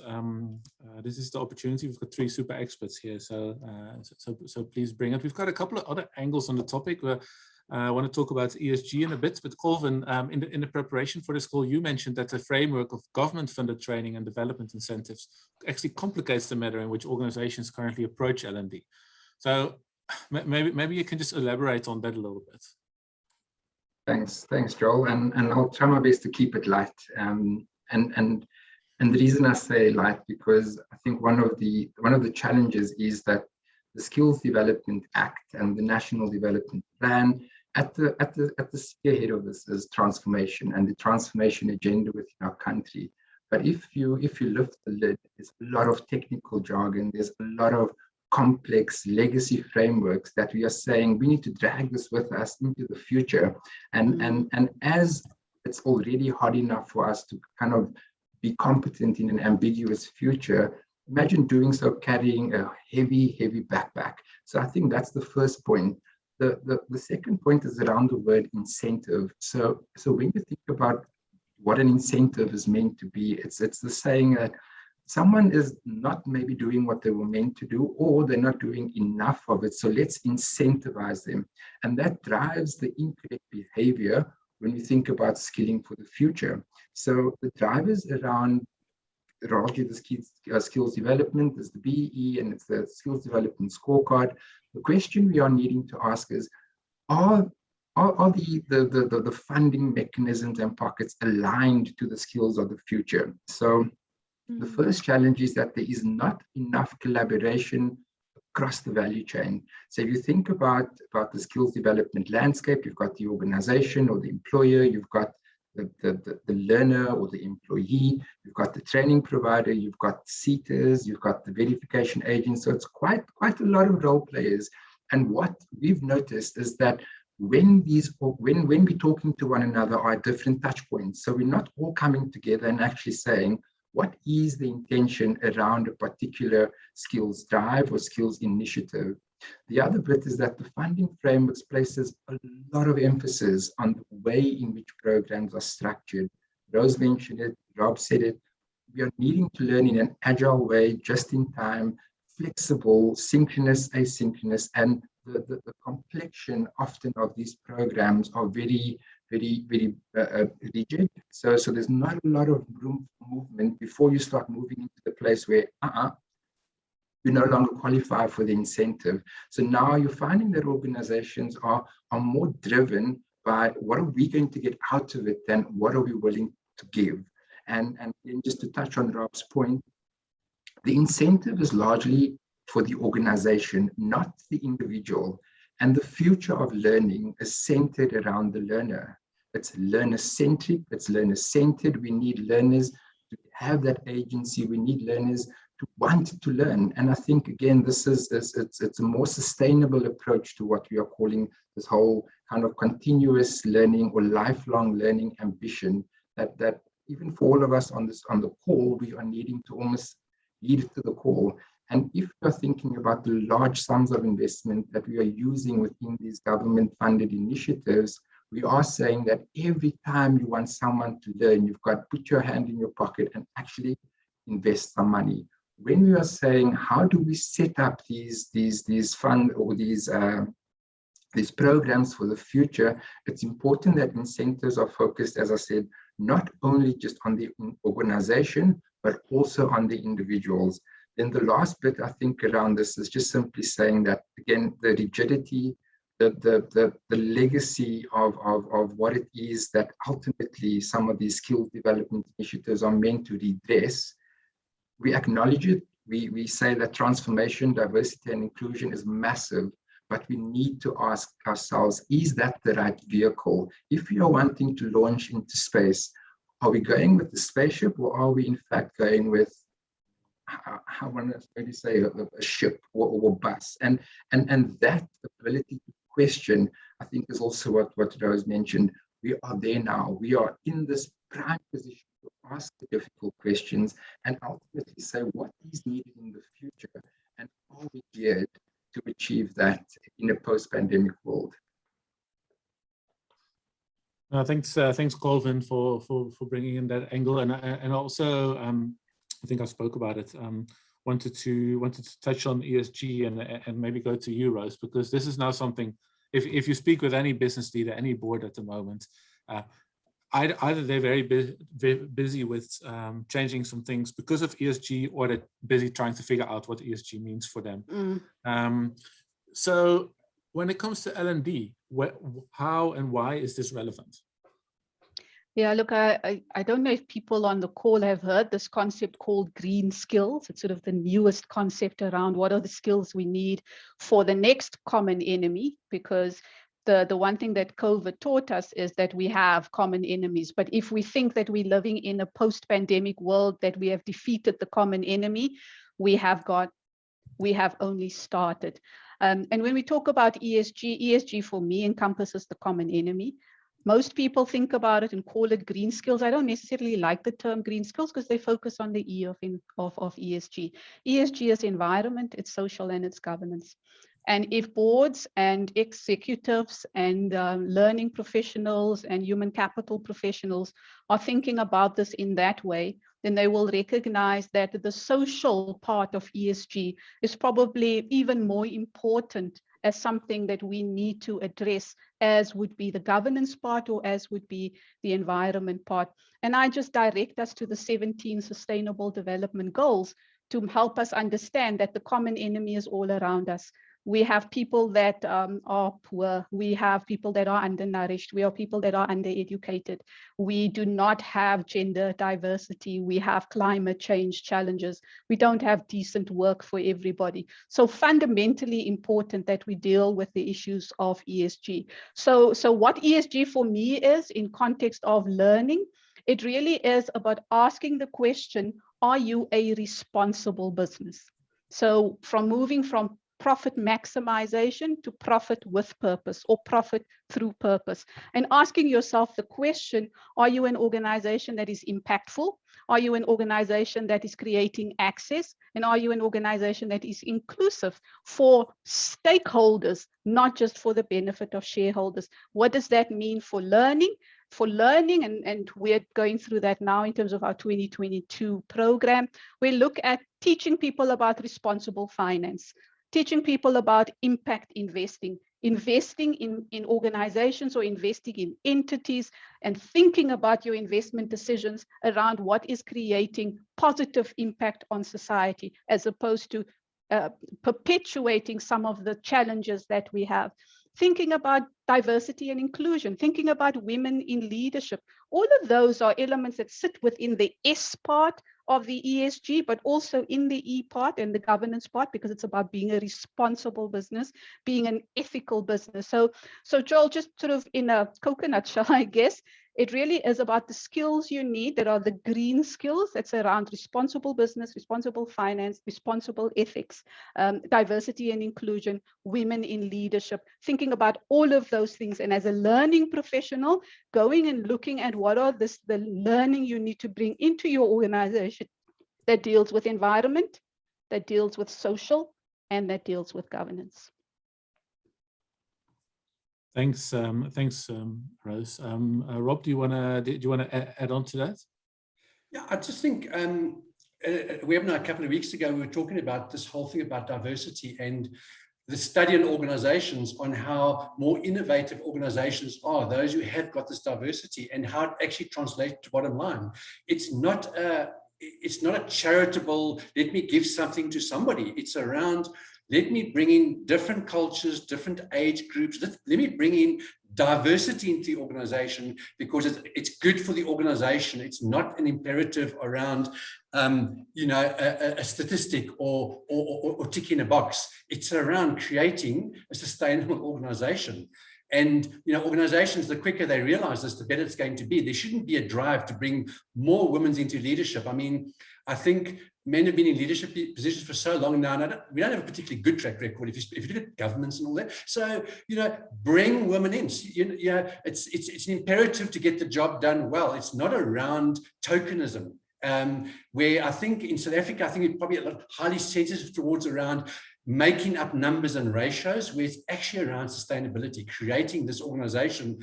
This is the opportunity. We've got 3 super experts here, so please bring it. We've got a couple of other angles on the topic. I want to talk about ESG in a bit, but Colvin, in the preparation for this call, you mentioned that the framework of government-funded training and development incentives actually complicates the manner in which organizations currently approach L&D. So maybe you can just elaborate on that a little bit. Thanks, Joel, and I'll try my best to keep it light. And the reason I say light, because I think one of the challenges is that the Skills Development Act and the National Development Plan at the spearhead of this is transformation and the transformation agenda within our country. But if you lift the lid, there's a lot of technical jargon. There's a lot of complex legacy frameworks that we are saying we need to drag this with us into the future. And as it's already hard enough for us to kind of be competent in an ambiguous future, imagine doing so carrying a heavy backpack. So I think that's the first point. The second point is around the word incentive. So when you think about what an incentive is meant to be, it's the saying that someone is not maybe doing what they were meant to do, or they're not doing enough of it. So let's incentivize them. And that drives the incorrect behavior when we think about skilling for the future. So the drivers around largely the skills development is the BE and it's the skills development scorecard. The question we are needing to ask is, are the funding mechanisms and pockets aligned to the skills of the future? So the first challenge is that there is not enough collaboration across the value chain. So if you think about the skills development landscape, you've got the organization or the employer, you've got the learner or the employee, you've got the training provider, you've got seekers, you've got the verification agents. So it's quite a lot of role players. And what we've noticed is that when we're talking to one another are different touch points. So we're not all coming together and actually saying, what is the intention around a particular skills drive or skills initiative? The other bit is that the funding frameworks places a lot of emphasis on the way in which programs are structured. Roze mentioned it, Rob said it. We are needing to learn in an agile way, just in time, flexible, synchronous, asynchronous, and the complexion often of these programs are very rigid. So there's not a lot of room for movement before you start moving into the place where you no longer qualify for the incentive. So now you're finding that organizations are more driven by what are we going to get out of it than what are we willing to give. And then just to touch on Rob's point, the incentive is largely for the organization, not the individual. And the future of learning is centered around the learner. It's learner-centric, it's learner-centered. We need learners to have that agency. We need learners to want to learn. And I think, again, it's a more sustainable approach to what we are calling this whole kind of continuous learning or lifelong learning ambition that even for all of us on the call, we are needing to almost lead to the call. And if you're thinking about the large sums of investment that we are using within these government-funded initiatives, We are saying that every time you want someone to learn, you've got to put your hand in your pocket and actually invest some money. When we are saying, how do we set up these fund or these programs for the future, it's important that incentives are focused, as I said, not only just on the organization, but also on the individuals. Then the last bit, I think, around this is just simply saying that, again, the rigidity, the legacy of what it is that ultimately some of these skill development initiatives are meant to redress. We acknowledge it. We say that transformation, diversity, and inclusion is massive, but we need to ask ourselves, is that the right vehicle? If we are wanting to launch into space, are we going with the spaceship, or are we in fact going with, I want to maybe say, a ship or bus? And that ability to question, I think, is also what Roze mentioned. We are there now. We are in this prime position to ask the difficult questions and ultimately say what is needed in the future, and are we geared to achieve that in a post-pandemic world. Thanks, Colvin, for bringing in that angle, and also I think I spoke about it. Wanted to touch on ESG and maybe go to you, Roze, because this is now something. If you speak with any business leader, any board at the moment, either they're very busy with changing some things because of ESG, or they're busy trying to figure out what ESG means for them. So when it comes to L&D, how and why is this relevant? Yeah, look, I don't know if people on the call have heard this concept called green skills. It's sort of the newest concept around what are the skills we need for the next common enemy, because the one thing that COVID taught us is that we have common enemies. But if we think that we're living in a post-pandemic world, that we have defeated the common enemy, we have only started. And when we talk about ESG for me encompasses the common enemy. Most people think about it and call it green skills. I don't necessarily like the term green skills because they focus on the E of ESG. ESG is environment, it's social, and it's governance. And if boards and executives and learning professionals and human capital professionals are thinking about this in that way, then they will recognize that the social part of ESG is probably even more important as something that we need to address, as would be the governance part or as would be the environment part. And I just direct us to the 17 Sustainable Development Goals to help us understand that the common enemy is all around us. We have people that are poor. We have people that are undernourished. We have people that are undereducated. We do not have gender diversity. We have climate change challenges. We don't have decent work for everybody. So fundamentally important that we deal with the issues of ESG. So what ESG for me is in context of learning, it really is about asking the question, are you a responsible business? So moving from profit maximization to profit with purpose, or profit through purpose, and asking yourself the question, are you an organization that is impactful? Are you an organization that is creating access? And are you an organization that is inclusive for stakeholders, not just for the benefit of shareholders? What does that mean for learning? And we're going through that now in terms of our 2022 program. We look at teaching people about responsible finance, teaching people about impact investing in organizations or investing in entities, and thinking about your investment decisions around what is creating positive impact on society, as opposed to perpetuating some of the challenges that we have. Thinking about diversity and inclusion, thinking about women in leadership. All of those are elements that sit within the S part of the ESG, but also in the E part and the governance part, because it's about being a responsible business, being an ethical business. So Joel, just sort of in a coconut shell, I guess, it really is about the skills you need that are the green skills. That's around responsible business, responsible finance, responsible ethics, diversity and inclusion, women in leadership, thinking about all of those things. And as a learning professional, going and looking at what are the learning you need to bring into your organization that deals with environment, that deals with social, and that deals with governance. Thanks, Roze. Rob, do you want to add on to that? Yeah, I just think we have now a couple of weeks ago, we were talking about this whole thing about diversity and the study in organizations on how more innovative organizations are, those who have got this diversity, and how it actually translates to bottom line. It's not a charitable, let me give something to somebody. It's around, let me bring in different cultures, different age groups. Let me bring in diversity into the organization, because it's good for the organization. It's not an imperative around, a statistic or ticking a box. It's around creating a sustainable organization. And, organizations, the quicker they realize this, the better it's going to be. There shouldn't be a drive to bring more women into leadership. I mean, I think men have been in leadership positions for so long now, and we don't have a particularly good track record if you look at governments and all that. So, bring women in. It's an imperative to get the job done well. It's not around tokenism. Where I think in South Africa, I think it's probably a lot highly sensitive towards around making up numbers and ratios, where it's actually around sustainability, creating this organization.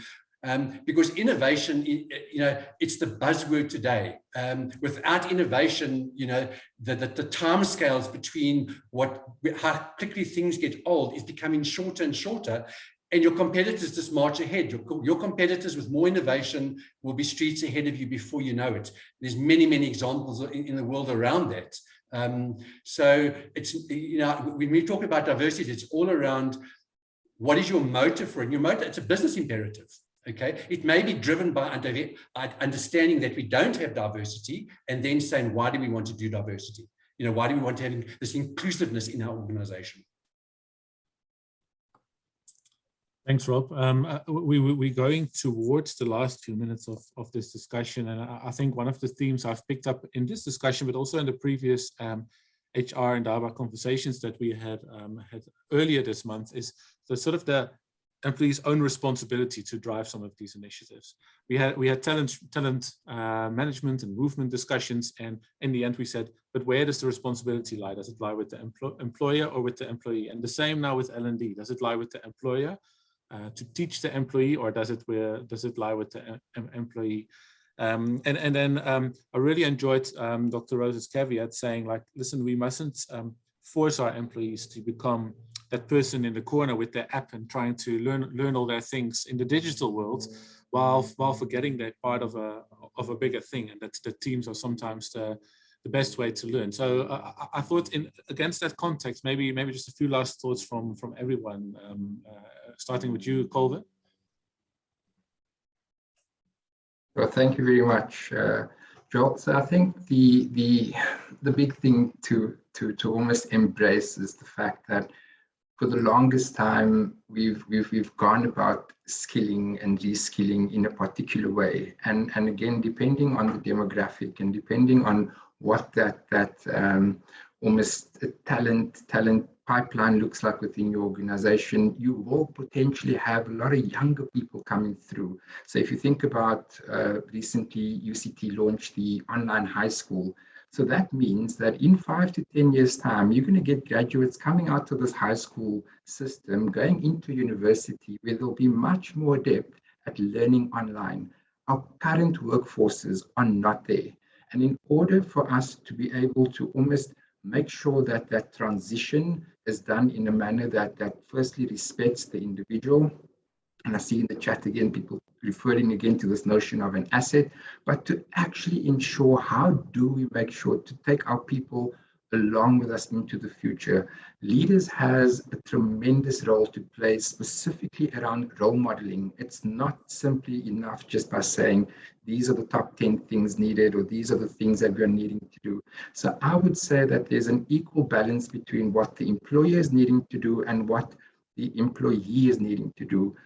Because innovation, it's the buzzword today. Without innovation, the timescales between how quickly things get old is becoming shorter and shorter, and your competitors just march ahead. Your competitors with more innovation will be streets ahead of you before you know it. There's many, many examples in the world around that. So it's, when we talk about diversity, it's all around what is your motive for it. Your motive, it's a business imperative. Okay, it may be driven by understanding that we don't have diversity, and then saying, why do we want to do diversity? Why do we want to have this inclusiveness in our organization? Thanks, Rob. We're going towards the last few minutes of this discussion, and I think one of the themes I've picked up in this discussion, but also in the previous HR and DABA conversations that we had earlier this month, is the sort of the employees' own responsibility to drive some of these initiatives. We had talent management and movement discussions, and in the end we said, but where does the responsibility lie? Does it lie with the employer or with the employee? And the same now with L&D. Does it lie with the employer to teach the employee, or does it lie with the employee? And then I really enjoyed Dr. Roze's caveat saying, like, listen, we mustn't force our employees to become that person in the corner with their app and trying to learn all their things in the digital world, while forgetting they're part of a bigger thing, and that the teams are sometimes the best way to learn. So I thought, against that context, maybe just a few last thoughts from everyone, starting with you, Colvin. Well, thank you very much, Joel. So I think the big thing to almost embrace is the fact that for the longest time we've gone about skilling and reskilling in a particular way, and again, depending on the demographic and depending on what that almost talent pipeline looks like within your organization, you will potentially have a lot of younger people coming through. So if you think about recently UCT launched the online high school. So that means that in 5 to 10 years' time, you're going to get graduates coming out of this high school system, going into university, where they'll be much more adept at learning online. Our current workforces are not there. And in order for us to be able to almost make sure that that transition is done in a manner that firstly respects the individual, and I see in the chat again, people referring again to this notion of an asset, but to actually ensure, how do we make sure to take our people along with us into the future? Leaders has a tremendous role to play, specifically around role modeling. It's not simply enough just by saying, these are the top 10 things needed, or these are the things that we're needing to do. So I would say that there's an equal balance between what the employer is needing to do and what the employee is needing to do.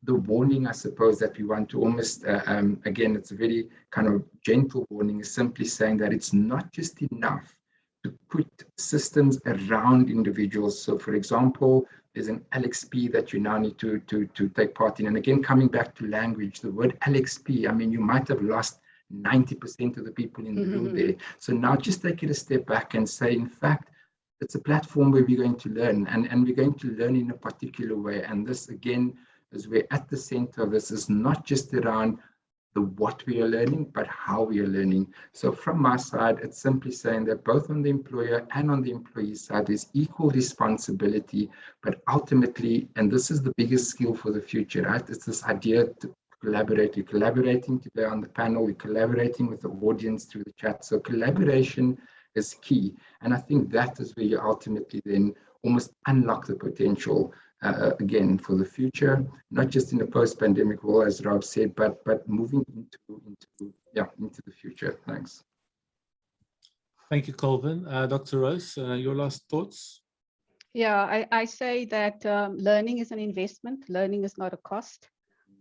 The warning, I suppose, that we want to almost, again, it's a very kind of gentle warning, is simply saying that it's not just enough to put systems around individuals. So for example, there's an LXP that you now need to take part in. And again, coming back to language, the word LXP, I mean, you might have lost 90% of the people in the room there. So now just take it a step back and say, in fact, it's a platform where we're going to learn, and we're going to learn in a particular way. And this, again, is where at the center of this is not just around the what we are learning, but how we are learning. So from my side, it's simply saying that both on the employer and on the employee side, there's equal responsibility, but ultimately, and this is the biggest skill for the future, right? It's this idea to collaborate. We're collaborating today on the panel, we're collaborating with the audience through the chat. So collaboration is key. And I think that is where you ultimately then almost unlock the potential again for the future, not just in the post-pandemic world, as Rob said, but moving into the future. Thanks. Thank you, Colvin. Dr. Roze, your last thoughts? Yeah, I say that learning is an investment. Learning is not a cost.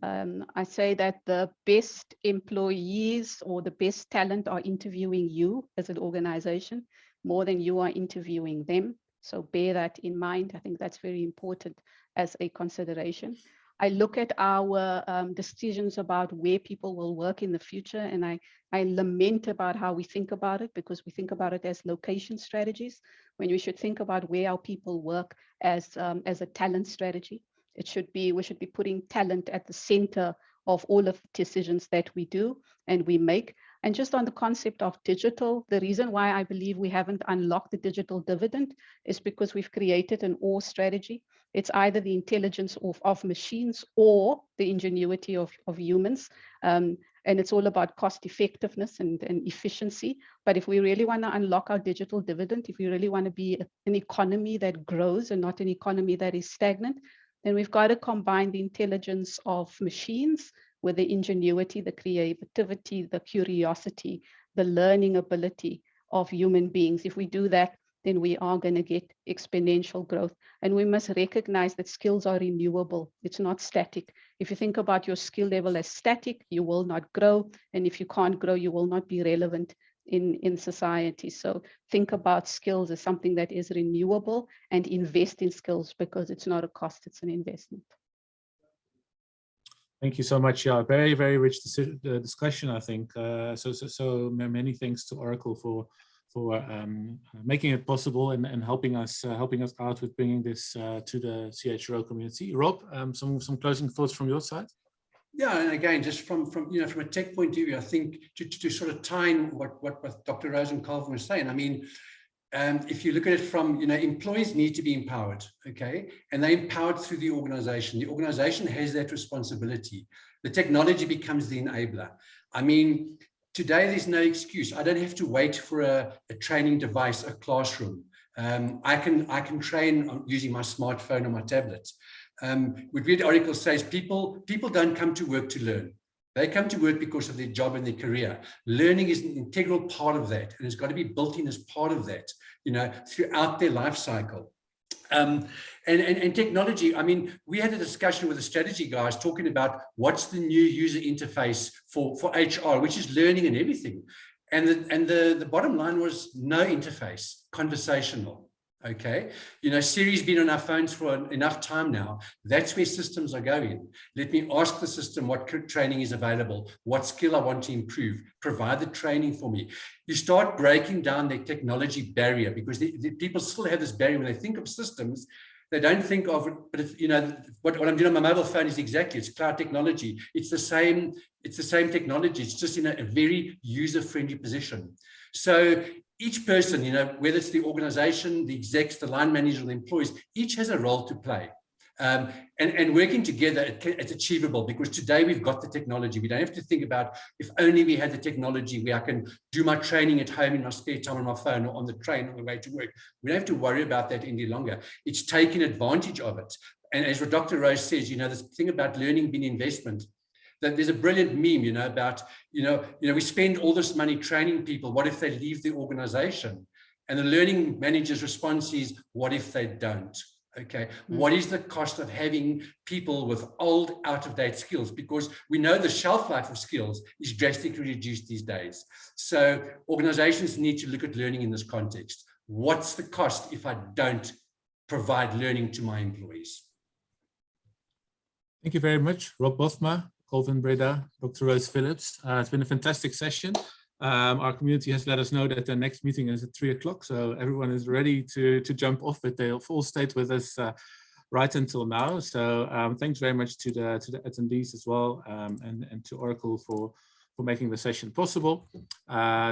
I say that the best employees or the best talent are interviewing you as an organization more than you are interviewing them. So bear that in mind. I think that's very important as a consideration. I look at our decisions about where people will work in the future, and I lament about how we think about it, because we think about it as location strategies, when we should think about where our people work as a talent strategy. We should be putting talent at the center of all of the decisions that we do and we make. And just on the concept of digital, the reason why I believe we haven't unlocked the digital dividend is because we've created an or strategy. It's either the intelligence of machines or the ingenuity of humans. And it's all about cost effectiveness and efficiency. But if we really want to unlock our digital dividend, if we really want to be an economy that grows and not an economy that is stagnant, then we've got to combine the intelligence of machines with the ingenuity, the creativity, the curiosity, the learning ability of human beings. If we do that, then we are going to get exponential growth. And we must recognize that skills are renewable. It's not static. If you think about your skill level as static, you will not grow. And if you can't grow, you will not be relevant in society. So think about skills as something that is renewable and invest in skills, because it's not a cost, it's an investment. Thank you so much. Yeah, very, very rich discussion, I think. So many thanks to Oracle for making it possible and helping us out with bringing this to the CHRO community. Rob, some closing thoughts from your side? Yeah, and again, just from a tech point of view, I think to sort of tie in what Dr. Roze and Colvin were saying. I mean, if you look at it from, employees need to be empowered, okay? And they're empowered through the organization. The organization has that responsibility. The technology becomes the enabler. I mean, today there's no excuse. I don't have to wait for a training device, a classroom. I can train using my smartphone or my tablet. What Read Oracle says, people don't come to work to learn. They come to work because of their job and their career. Learning is an integral part of that, and it's got to be built in as part of that, throughout their life cycle. And technology, I mean, we had a discussion with the strategy guys talking about what's the new user interface for HR, which is learning and everything. And the bottom line was no interface, conversational. Okay, Siri's been on our phones for enough time now. That's where systems are going. Let me ask the system what training is available, what skill I want to improve, provide the training for me. You start breaking down the technology barrier, because the people still have this barrier when they think of systems. They don't think of it, but if, what I'm doing on my mobile phone is exactly, it's cloud technology. It's the same technology. It's just in a very user-friendly position. So each person, whether it's the organization, the execs, the line manager, the employees, each has a role to play. And working together, it's achievable, because today we've got the technology. We don't have to think about, if only we had the technology where I can do my training at home in my spare time on my phone or on the train on the way to work. We don't have to worry about that any longer. It's taking advantage of it. And as what Dr. Roze says, this thing about learning being investment, that there's a brilliant meme, about, we spend all this money training people. What if they leave the organization? And the learning manager's response is, what if they don't? Okay, what is the cost of having people with old, out-of-date skills? Because we know the shelf life of skills is drastically reduced these days. So organizations need to look at learning in this context. What's the cost if I don't provide learning to my employees? Thank you very much, Rob Bothma, Colvin Breda, Dr. Roze Phillips. It's been a fantastic session. Our community has let us know that the next meeting is at 3 o'clock, so everyone is ready to jump off, but they've all stayed with us right until now. So thanks very much to the attendees as well, and to Oracle for making the session possible.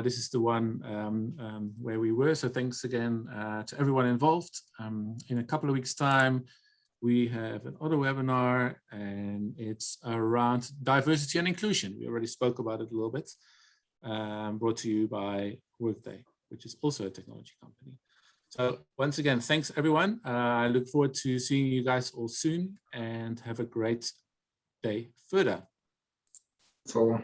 This is the one where we were. So thanks again to everyone involved. In a couple of weeks' time, we have another webinar, and it's around diversity and inclusion. We already spoke about it a little bit, brought to you by Workday, which is also a technology company. So once again, thanks everyone. I look forward to seeing you guys all soon, and have a great day further. That's all.